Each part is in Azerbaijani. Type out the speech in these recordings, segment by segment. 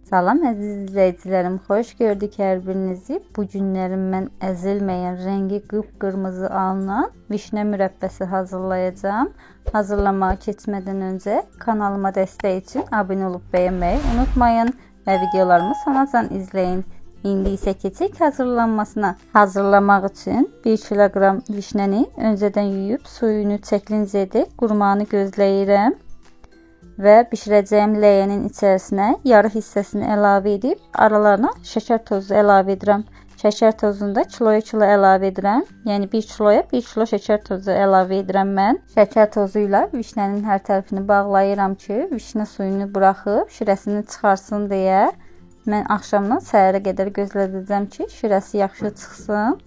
Salam əziz izləyicilərim, xoş gördük hər birinizi. Bu günlərim mən əzilməyən, rəngi qıpqırmızı alınan vişnə mürəbbəsi hazırlayacağım. Hazırlamağa keçmədən öncə kanalıma dəstək üçün abunə olub bəyənməyi unutmayın və videolarımı sonacan izləyin. İndi isə keçək hazırlanmasına. Hazırlamaq üçün 1 kiloqram vişnəni öncədən yuyub suyunu çəklincə edib qurumağını gözləyirəm. Və bişirəcəyim ləyənin içərisinə yarı hissəsini əlavə edib aralarına şəkər tozu əlavə edirəm. Şəkər tozunu da kiloya kilo əlavə edirəm. Yəni 1 kiloya 1 kilo şəkər tozu əlavə edirəm mən. Şəkər tozu ilə vişnənin hər tərəfini bağlayıram ki, vişnə suyunu buraxıb şirəsini çıxarsın deyə. Mən axşamdan səhərə qədər gözlədəcəm ki, şirəsi yaxşı çıxsın.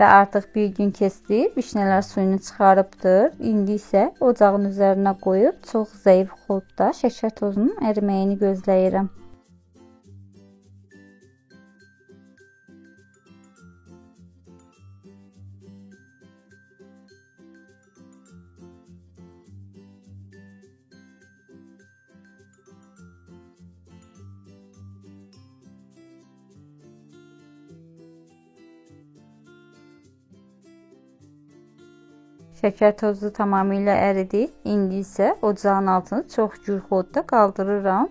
Və artıq bir gün keçdi, vişnələr suyunu çıxarıbdır. İndi isə ocağın üzərinə qoyub çox zəif xodda şəkər tozunun əriməyini gözləyirəm. Şəkər tozu tamamilə əridi. İndi isə ocağın altını çox gür xodda qaldırıram.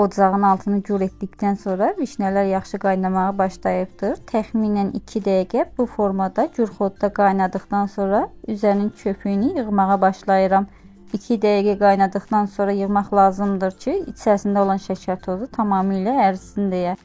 Ocağın altını gür etdikdən sonra vişnələr yaxşı qaynamağa başlayıbdır. Təxminən 2 dəqiqə bu formada gür xodda qaynadıqdan sonra üzərinin köpüyünü yığmağa başlayıram. 2 dəqiqə qaynadıqdan sonra yığmaq lazımdır ki, içərisində olan şəkər tozu tamamilə ərisin deyə.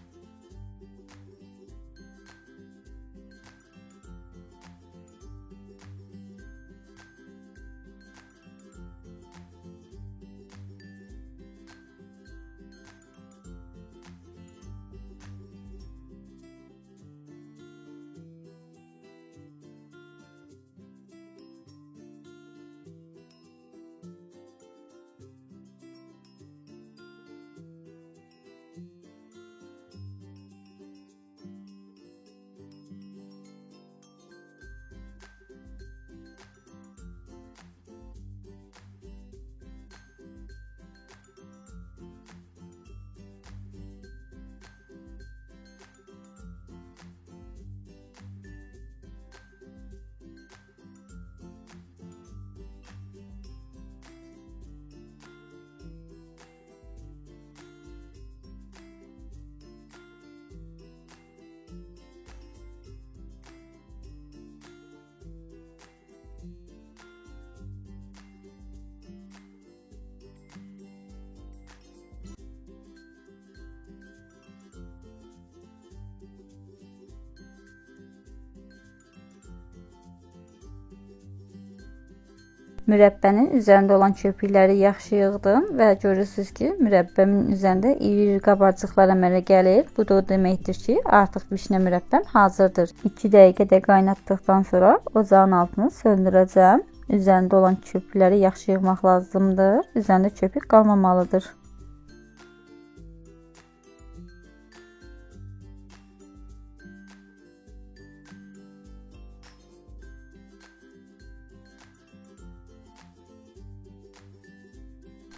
Mürəbbənin üzərində olan köpükləri yaxşı yığdım və görürsünüz ki, mürəbbəmin üzərində iri qabarcıqlar əmələ gəlir. Bu da o deməkdir ki, artıq vişnə mürəbbəm hazırdır. 2 dəqiqə də qaynatdıqdan sonra ocağın altını söndürəcəm. Üzərində olan köpükləri yaxşı yığmaq lazımdır. Üzərində köpük qalmamalıdır.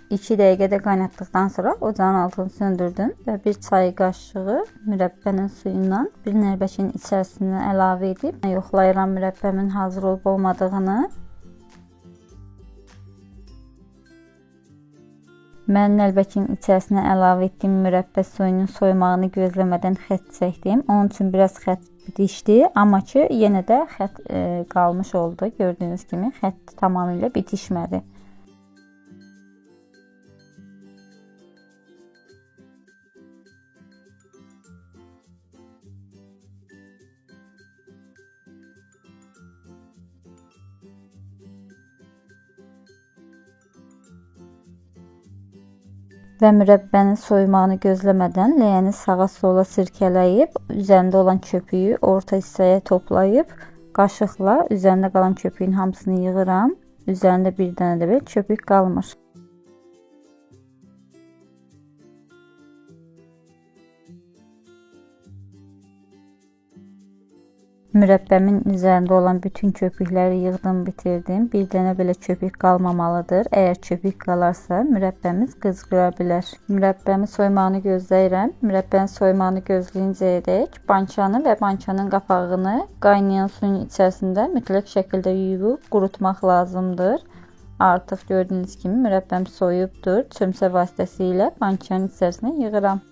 İki dəqiqədə qaynatdıqdan sonra ocağın altını söndürdüm və 1 çay qaşığı mürəbbənin suyundan bir nərbəkin içərisinə əlavə edib yoxlayıram mürəbbəmin hazır olub olmadığını. Mən nəlbəkin içərisinə əlavə etdiyim mürəbbə suyunun soymağını gözləmədən xətt çəkdim. Onun üçün biraz xətt bitişdi, amma ki yenə də xətt qalmış oldu. Gördüyünüz kimi xətt tamamilə bitişmədi. Və mürəbbənin soyumağını gözləmədən ləyəni sağa sola sirkələyib, üzərində olan köpüyü orta hissəyə toplayıb, qaşıqla üzərində qalan köpüyün hamısını yığıram. Üzərində bir dənə də belə köpük qalmır. Mürəbbəmin üzərində olan bütün köpükləri yığdım, bitirdim. Bir dənə belə köpük qalmamalıdır. Əgər köpük qalarsa mürəbbəmiz qızqıra bilər. Mürəbbəmin soymağını gözləyirəm. Mürəbbənin soymağını gözləyincəyədək bançanı və bançanın qapağını qaynayan suyun içərisində mütləq şəkildə yuyub qurutmaq lazımdır. Artıq gördüyünüz kimi mürəbbəm soyubdur. Çömçə vasitəsilə bançanın içərisinə yığıram.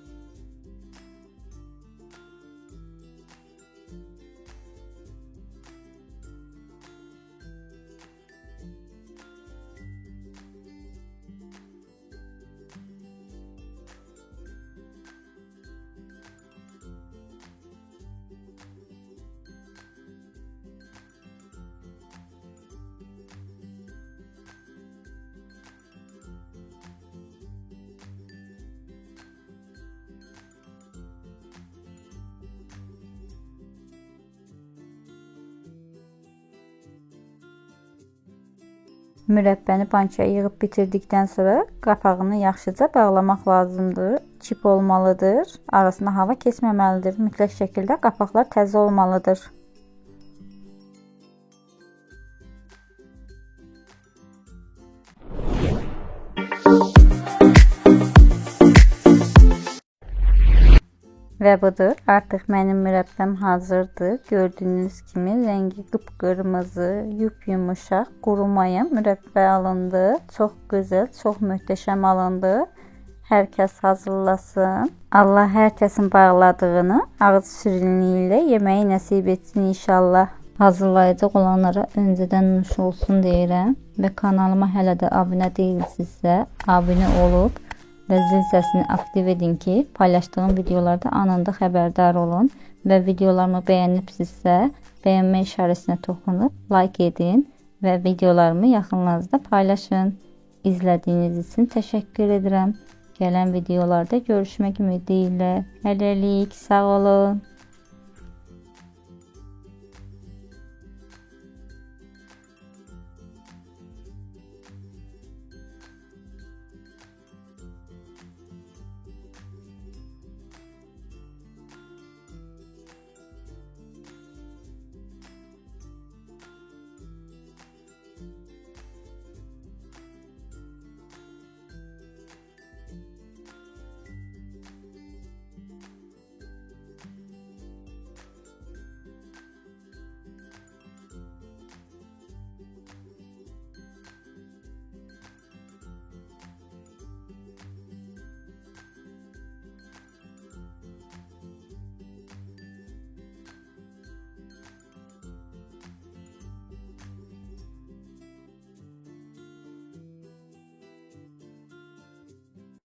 Mürəbbəni bançaya yığıb bitirdikdən sonra qapağını yaxşıca bağlamaq lazımdır. Kip olmalıdır. Arasına hava keçməməlidir. Mütləq şəkildə qapaqlar təzə olmalıdır. Və budur, artıq mənim mürəbbəm hazırdır. Gördüyünüz kimi rəngi qıpqırmızı, yumuşaq, qurumayan mürəbbə alındı. Çox gözəl, çox möhtəşəm alındı. Hər kəs hazırlasın. Allah hər kəsin bağladığını ağız şirinliyi ilə yeməyi nəsib etsin inşallah. Hazırlayacaq olanlara öncədən nuş olsun deyirəm və kanalıma hələ də abunə deyilsinizsə, abunə olub və zil səsini aktiv edin ki, paylaşdığım videolarda anında xəbərdar olun və videolarımı bəyənibsinizsə, bəyənmə işarəsinə toxunub like edin və videolarımı yaxınlarınızda paylaşın. İzlədiyiniz üçün təşəkkür edirəm. Gələn videolarda görüşmək ümidi ilə. Hələlik, sağ olun.